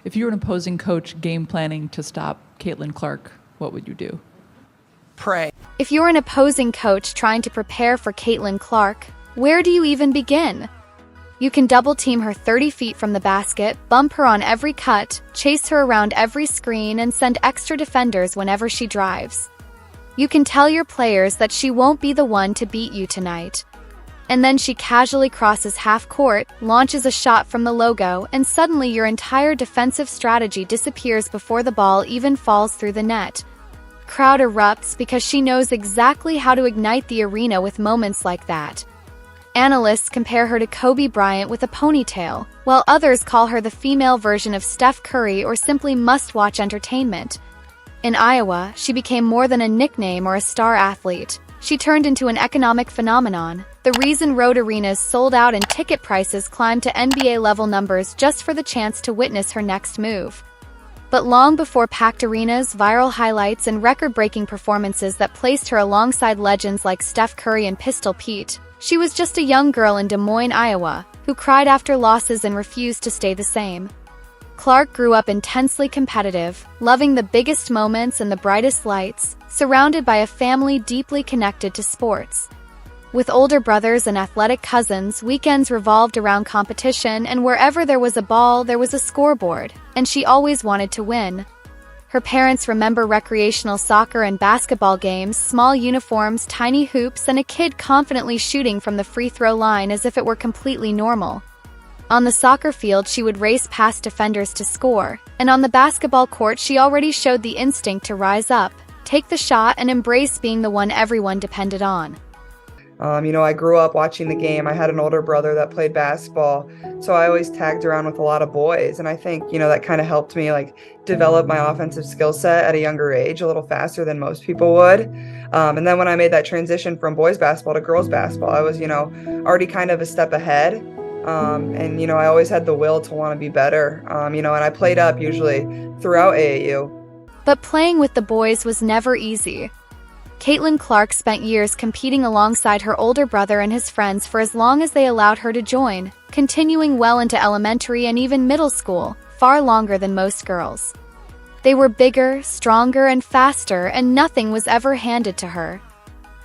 If you were an opposing coach game planning to stop Caitlin Clark, what would you do? Pray. If you're an opposing coach trying to prepare for Caitlin Clark, where do you even begin? You can double-team her 30 feet from the basket, bump her on every cut, chase her around every screen, and send extra defenders whenever she drives. You can tell your players that she won't be the one to beat you tonight. And then she casually crosses half-court, launches a shot from the logo, and suddenly your entire defensive strategy disappears before the ball even falls through the net. Crowd erupts because she knows exactly how to ignite the arena with moments like that. Analysts compare her to Kobe Bryant with a ponytail, while others call her the female version of Steph Curry or simply must-watch entertainment. In Iowa, she became more than a nickname or a star athlete. She turned into an economic phenomenon. The reason road arenas sold out and ticket prices climbed to NBA-level numbers just for the chance to witness her next move. But long before packed arenas, viral highlights, and record-breaking performances that placed her alongside legends like Steph Curry and Pistol Pete, she was just a young girl in Des Moines, Iowa, who cried after losses and refused to stay the same. Clark grew up intensely competitive, loving the biggest moments and the brightest lights, surrounded by a family deeply connected to sports. With older brothers and athletic cousins, weekends revolved around competition, and wherever there was a ball, there was a scoreboard, and she always wanted to win. Her parents remember recreational soccer and basketball games, small uniforms, tiny hoops, and a kid confidently shooting from the free throw line as if it were completely normal. On the soccer field, she would race past defenders to score, and on the basketball court, she already showed the instinct to rise up, take the shot, and embrace being the one everyone depended on. I grew up watching the game. I had an older brother that played basketball, so I always tagged around with a lot of boys, and I think, that kind of helped me develop my offensive skill set at a younger age, a little faster than most people would. And then when I made that transition from boys basketball to girls basketball, I was, already kind of a step ahead. I always had the will to want to be better, and I played up usually throughout AAU. But playing with the boys was never easy. Caitlin Clark spent years competing alongside her older brother and his friends for as long as they allowed her to join, continuing well into elementary and even middle school, far longer than most girls. They were bigger, stronger, and faster, and nothing was ever handed to her.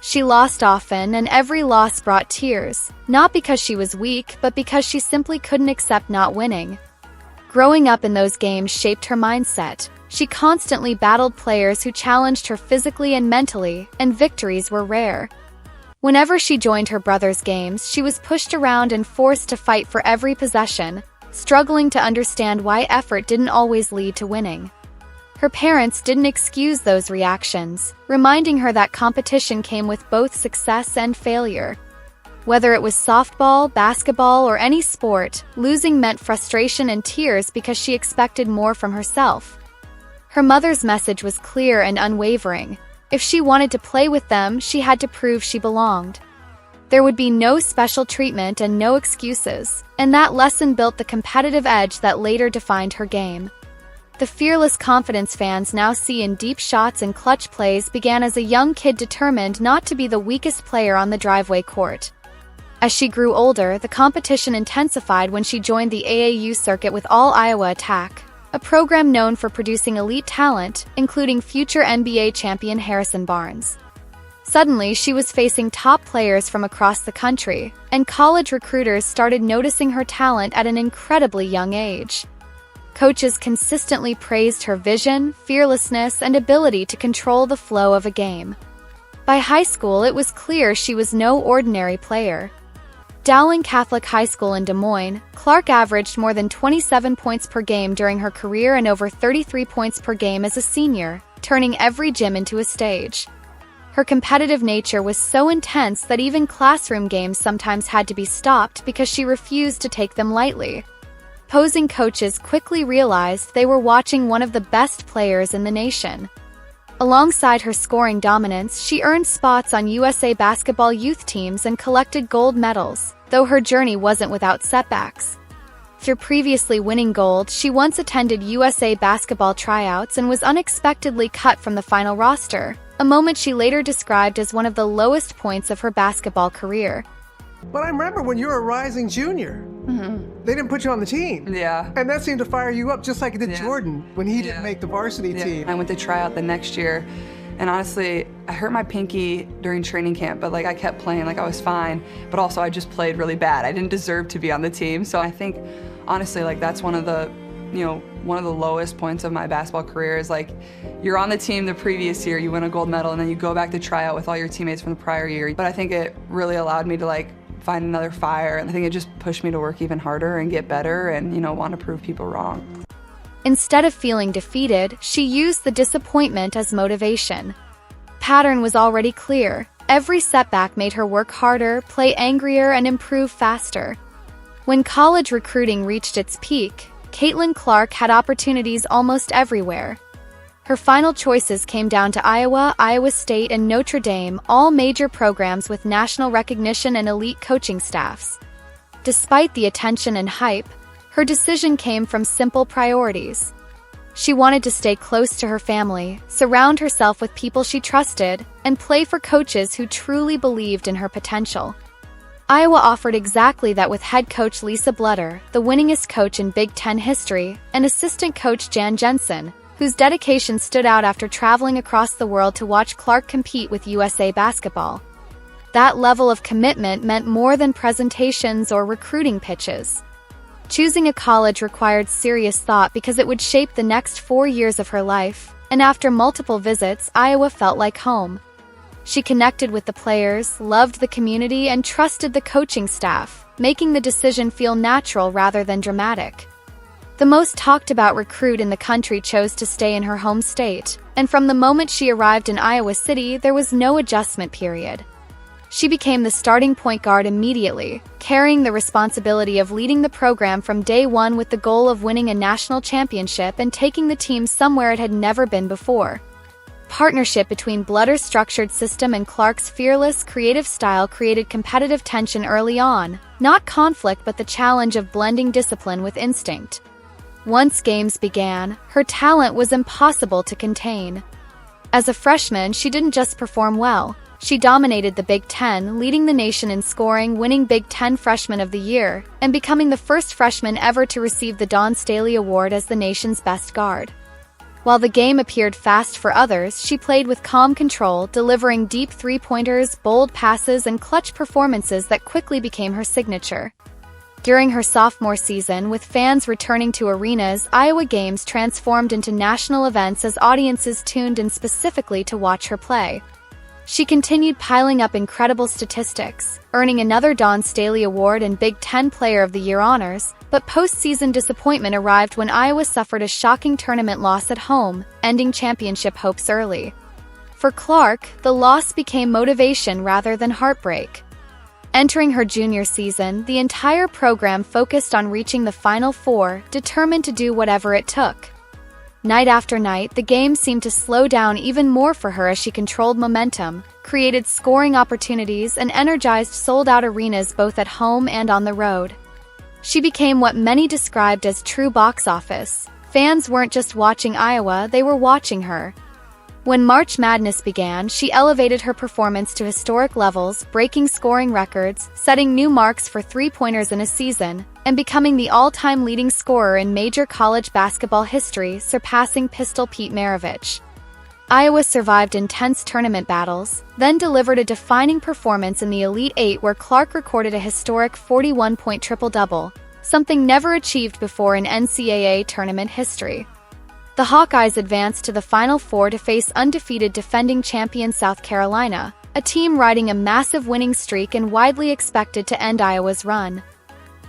She lost often, and every loss brought tears, not because she was weak, but because she simply couldn't accept not winning. Growing up in those games shaped her mindset. She constantly battled players who challenged her physically and mentally, and victories were rare. Whenever she joined her brother's games, she was pushed around and forced to fight for every possession, struggling to understand why effort didn't always lead to winning. Her parents didn't excuse those reactions, reminding her that competition came with both success and failure. Whether it was softball, basketball, or any sport, losing meant frustration and tears because she expected more from herself. Her mother's message was clear and unwavering. If she wanted to play with them, she had to prove she belonged. There would be no special treatment and no excuses, and that lesson built the competitive edge that later defined her game. The fearless confidence fans now see in deep shots and clutch plays began as a young kid determined not to be the weakest player on the driveway court. As she grew older, the competition intensified when she joined the AAU circuit with All Iowa Attack, a program known for producing elite talent, including future NBA champion Harrison Barnes. Suddenly, she was facing top players from across the country, and college recruiters started noticing her talent at an incredibly young age. Coaches consistently praised her vision, fearlessness, and ability to control the flow of a game. By high school, it was clear she was no ordinary player. Dowling Catholic High School in Des Moines, Clark averaged more than 27 points per game during her career and over 33 points per game as a senior, turning every gym into a stage. Her competitive nature was so intense that even classroom games sometimes had to be stopped because she refused to take them lightly. Opposing coaches quickly realized they were watching one of the best players in the nation. Alongside her scoring dominance, she earned spots on USA basketball youth teams and collected gold medals, though her journey wasn't without setbacks. After previously winning gold, she once attended USA basketball tryouts and was unexpectedly cut from the final roster, a moment she later described as one of the lowest points of her basketball career. But I remember when you were a rising junior, they didn't put you on the team. Yeah. And that seemed to fire you up, just like it did Jordan when he didn't make the varsity team. I went to try out the next year, and honestly, I hurt my pinky during training camp, but like I kept playing, like I was fine, but also I just played really bad. I didn't deserve to be on the team. So I think, honestly, like that's one of the lowest points of my basketball career is like, you're on the team the previous year, you win a gold medal, and then you go back to try out with all your teammates from the prior year. But I think it really allowed me to like find another fire, and I think it just pushed me to work even harder and get better and, want to prove people wrong. Instead of feeling defeated, she used the disappointment as motivation. Pattern was already clear. Every setback made her work harder, play angrier, and improve faster. When college recruiting reached its peak, Caitlin Clark had opportunities almost everywhere. Her final choices came down to Iowa, Iowa State, and Notre Dame, all major programs with national recognition and elite coaching staffs. Despite the attention and hype, her decision came from simple priorities. She wanted to stay close to her family, surround herself with people she trusted, and play for coaches who truly believed in her potential. Iowa offered exactly that with head coach Lisa Blutter, the winningest coach in Big Ten history, and assistant coach Jan Jensen, whose dedication stood out after traveling across the world to watch Clark compete with USA Basketball. That level of commitment meant more than presentations or recruiting pitches. Choosing a college required serious thought because it would shape the next 4 years of her life, and after multiple visits, Iowa felt like home. She connected with the players, loved the community, and trusted the coaching staff, making the decision feel natural rather than dramatic. The most talked about recruit in the country chose to stay in her home state, and from the moment she arrived in Iowa City, there was no adjustment period. She became the starting point guard immediately, carrying the responsibility of leading the program from day one with the goal of winning a national championship and taking the team somewhere it had never been before. Partnership between Blutter's structured system and Clark's fearless, creative style created competitive tension early on, not conflict but the challenge of blending discipline with instinct. Once games began, her talent was impossible to contain. As a freshman, she didn't just perform well. She dominated the Big Ten, leading the nation in scoring, winning Big Ten Freshman of the Year, and becoming the first freshman ever to receive the Dawn Staley Award as the nation's best guard. While the game appeared fast for others, she played with calm control, delivering deep three-pointers, bold passes, and clutch performances that quickly became her signature. During her sophomore season, with fans returning to arenas, Iowa games transformed into national events as audiences tuned in specifically to watch her play. She continued piling up incredible statistics, earning another Dawn Staley Award and Big Ten Player of the Year honors, but postseason disappointment arrived when Iowa suffered a shocking tournament loss at home, ending championship hopes early. For Clark, the loss became motivation rather than heartbreak. Entering her junior season, the entire program focused on reaching the Final Four, determined to do whatever it took. Night after night, the game seemed to slow down even more for her as she controlled momentum, created scoring opportunities, and energized sold-out arenas both at home and on the road. She became what many described as true box office. Fans weren't just watching Iowa, they were watching her. When March Madness began, she elevated her performance to historic levels, breaking scoring records, setting new marks for three-pointers in a season, and becoming the all-time leading scorer in major college basketball history, surpassing Pistol Pete Maravich. Iowa survived intense tournament battles, then delivered a defining performance in the Elite Eight where Clark recorded a historic 41-point triple-double, something never achieved before in NCAA tournament history. The Hawkeyes advanced to the Final Four to face undefeated defending champion South Carolina, a team riding a massive winning streak and widely expected to end Iowa's run.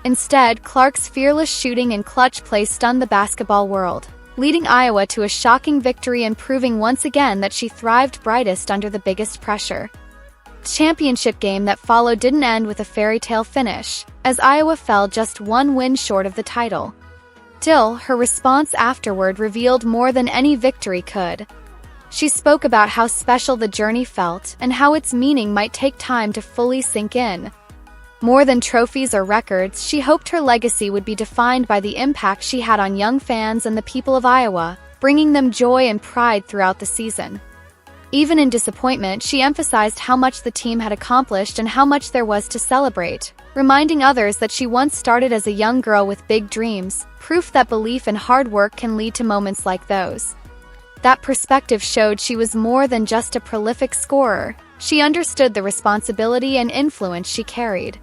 Instead, Clark's fearless shooting and clutch play stunned the basketball world, leading Iowa to a shocking victory and proving once again that she thrived brightest under the biggest pressure. The championship game that followed didn't end with a fairy tale finish, as Iowa fell just one win short of the title. Still, her response afterward revealed more than any victory could. She spoke about how special the journey felt and how its meaning might take time to fully sink in. More than trophies or records, she hoped her legacy would be defined by the impact she had on young fans and the people of Iowa, bringing them joy and pride throughout the season. Even in disappointment, she emphasized how much the team had accomplished and how much there was to celebrate, reminding others that she once started as a young girl with big dreams, proof that belief and hard work can lead to moments like those. That perspective showed she was more than just a prolific scorer. She understood the responsibility and influence she carried.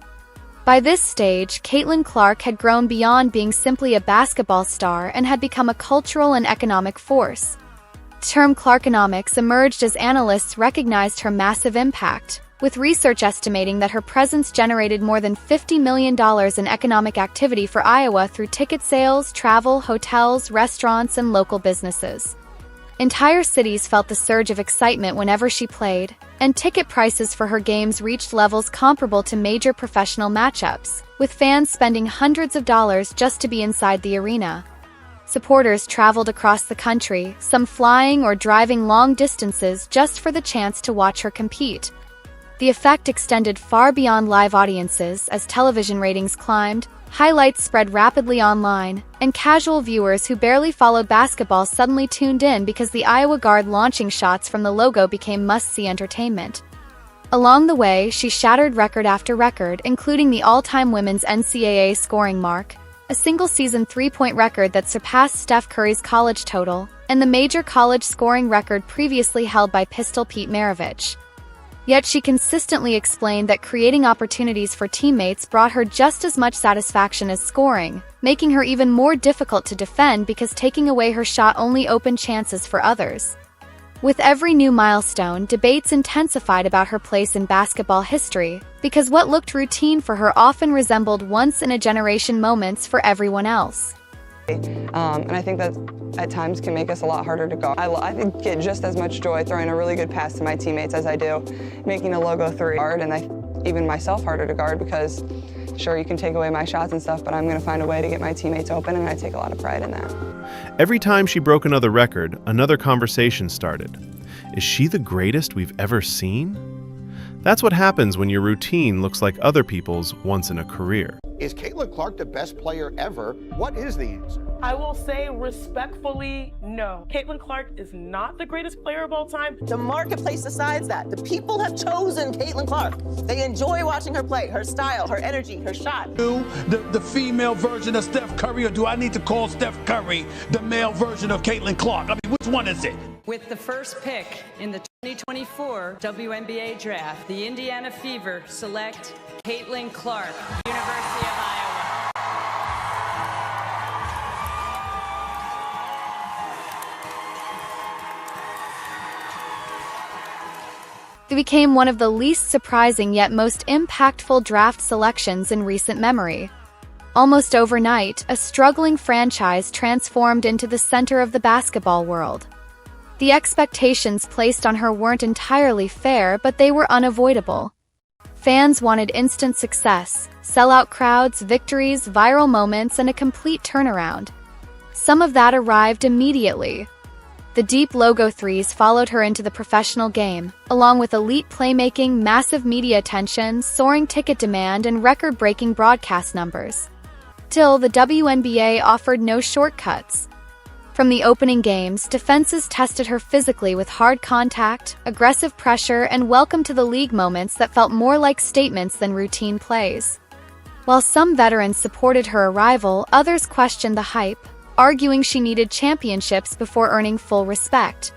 By this stage, Caitlin Clark had grown beyond being simply a basketball star and had become a cultural and economic force. The term Clarkonomics emerged as analysts recognized her massive impact, with research estimating that her presence generated more than $50 million in economic activity for Iowa through ticket sales, travel, hotels, restaurants, and local businesses. Entire cities felt the surge of excitement whenever she played, and ticket prices for her games reached levels comparable to major professional matchups, with fans spending hundreds of dollars just to be inside the arena. Supporters traveled across the country, some flying or driving long distances just for the chance to watch her compete. The effect extended far beyond live audiences as television ratings climbed, highlights spread rapidly online, and casual viewers who barely followed basketball suddenly tuned in because the Iowa guard launching shots from the logo became must-see entertainment. Along the way, she shattered record after record, including the all-time women's NCAA scoring mark, a single-season three-point record that surpassed Steph Curry's college total, and the major college scoring record previously held by Pistol Pete Maravich. Yet she consistently explained that creating opportunities for teammates brought her just as much satisfaction as scoring, making her even more difficult to defend because taking away her shot only opened chances for others. With every new milestone, debates intensified about her place in basketball history, because what looked routine for her often resembled once-in-a-generation moments for everyone else. And I think that at times can make us a lot harder to guard. I think get just as much joy throwing a really good pass to my teammates as I do making a logo 3 hard, and even myself harder to guard because sure, you can take away my shots and stuff, but I'm going to find a way to get my teammates open, and I take a lot of pride in that. Every time she broke another record, another conversation started. Is she the greatest we've ever seen? That's what happens when your routine looks like other people's once in a career. Is Caitlin Clark the best player ever? What is the answer? I will say respectfully, no. Caitlin Clark is not the greatest player of all time. The marketplace decides that. The people have chosen Caitlin Clark. They enjoy watching her play, her style, her energy, her shot. The female version of Steph Curry, or do I need to call Steph Curry the male version of Caitlin Clark? I mean, which one is it? With the first pick in the 2024 WNBA draft, the Indiana Fever select Caitlin Clark, University of Iowa. It became one of the least surprising yet most impactful draft selections in recent memory. Almost overnight, a struggling franchise transformed into the center of the basketball world. The expectations placed on her weren't entirely fair, but they were unavoidable. Fans wanted instant success, sellout crowds, victories, viral moments, and a complete turnaround. Some of that arrived immediately. The deep logo threes followed her into the professional game, along with elite playmaking, massive media attention, soaring ticket demand, and record-breaking broadcast numbers. Still, the WNBA offered no shortcuts. From the opening games, defenses tested her physically with hard contact, aggressive pressure, and welcome to the league moments that felt more like statements than routine plays. While some veterans supported her arrival, others questioned the hype, arguing she needed championships before earning full respect.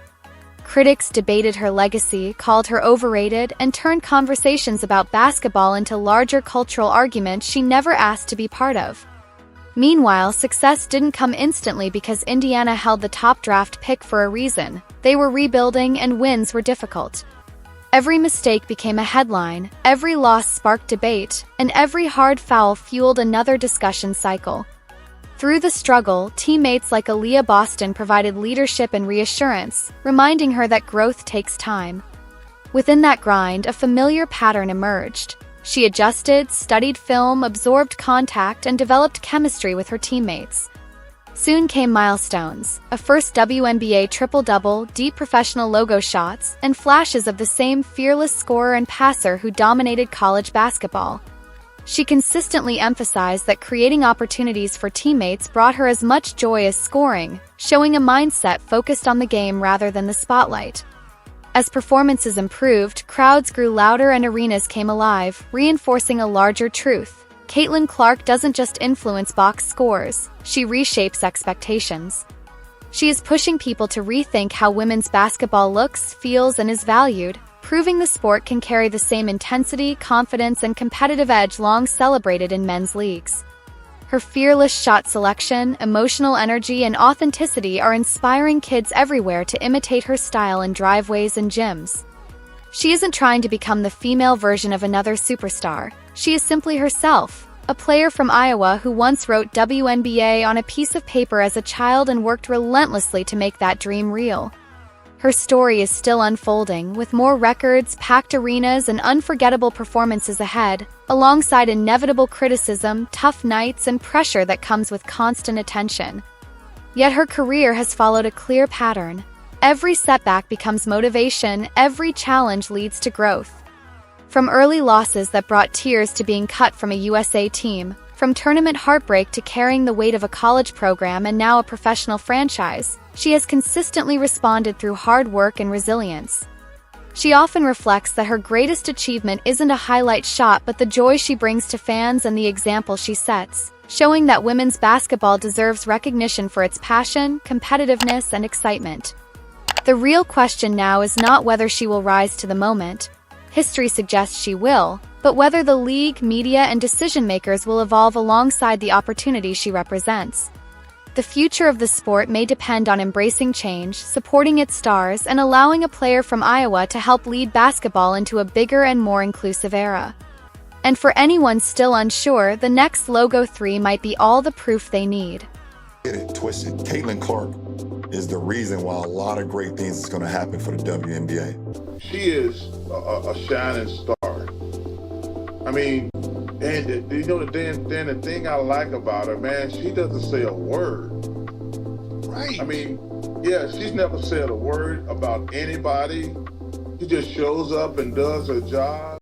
Critics debated her legacy, called her overrated, and turned conversations about basketball into larger cultural arguments she never asked to be part of. Meanwhile, success didn't come instantly because Indiana held the top draft pick for a reason. They were rebuilding, and wins were difficult. Every mistake became a headline, every loss sparked debate, and every hard foul fueled another discussion cycle. Through the struggle, teammates like Aaliyah Boston provided leadership and reassurance, reminding her that growth takes time. Within that grind, a familiar pattern emerged. She adjusted, studied film, absorbed contact, and developed chemistry with her teammates. Soon came milestones, a first WNBA triple-double, deep professional logo shots, and flashes of the same fearless scorer and passer who dominated college basketball. She consistently emphasized that creating opportunities for teammates brought her as much joy as scoring, showing a mindset focused on the game rather than the spotlight. As performances improved, crowds grew louder and arenas came alive, reinforcing a larger truth. Caitlin Clark doesn't just influence box scores, she reshapes expectations. She is pushing people to rethink how women's basketball looks, feels, and is valued, proving the sport can carry the same intensity, confidence, and competitive edge long celebrated in men's leagues. Her fearless shot selection, emotional energy, and authenticity are inspiring kids everywhere to imitate her style in driveways and gyms. She isn't trying to become the female version of another superstar. She is simply herself, a player from Iowa who once wrote WNBA on a piece of paper as a child and worked relentlessly to make that dream real. Her story is still unfolding, with more records, packed arenas, and unforgettable performances ahead, alongside inevitable criticism, tough nights, and pressure that comes with constant attention. Yet her career has followed a clear pattern. Every setback becomes motivation, every challenge leads to growth. From early losses that brought tears to being cut from a USA team, from tournament heartbreak to carrying the weight of a college program and now a professional franchise, she has consistently responded through hard work and resilience. She often reflects that her greatest achievement isn't a highlight shot but the joy she brings to fans and the example she sets, showing that women's basketball deserves recognition for its passion, competitiveness, and excitement. The real question now is not whether she will rise to the moment. History suggests she will, but whether the league, media, and decision-makers will evolve alongside the opportunity she represents. The future of the sport may depend on embracing change, supporting its stars, and allowing a player from Iowa to help lead basketball into a bigger and more inclusive era. And for anyone still unsure, the next Logo 3 might be all the proof they need. Get it twisted. Caitlin Clark is the reason why a lot of great things is going to happen for the WNBA. She is a shining star. I mean, and you know, the thing I like about her, man, she doesn't say a word. Right. I mean, yeah, she's never said a word about anybody. She just shows up and does her job.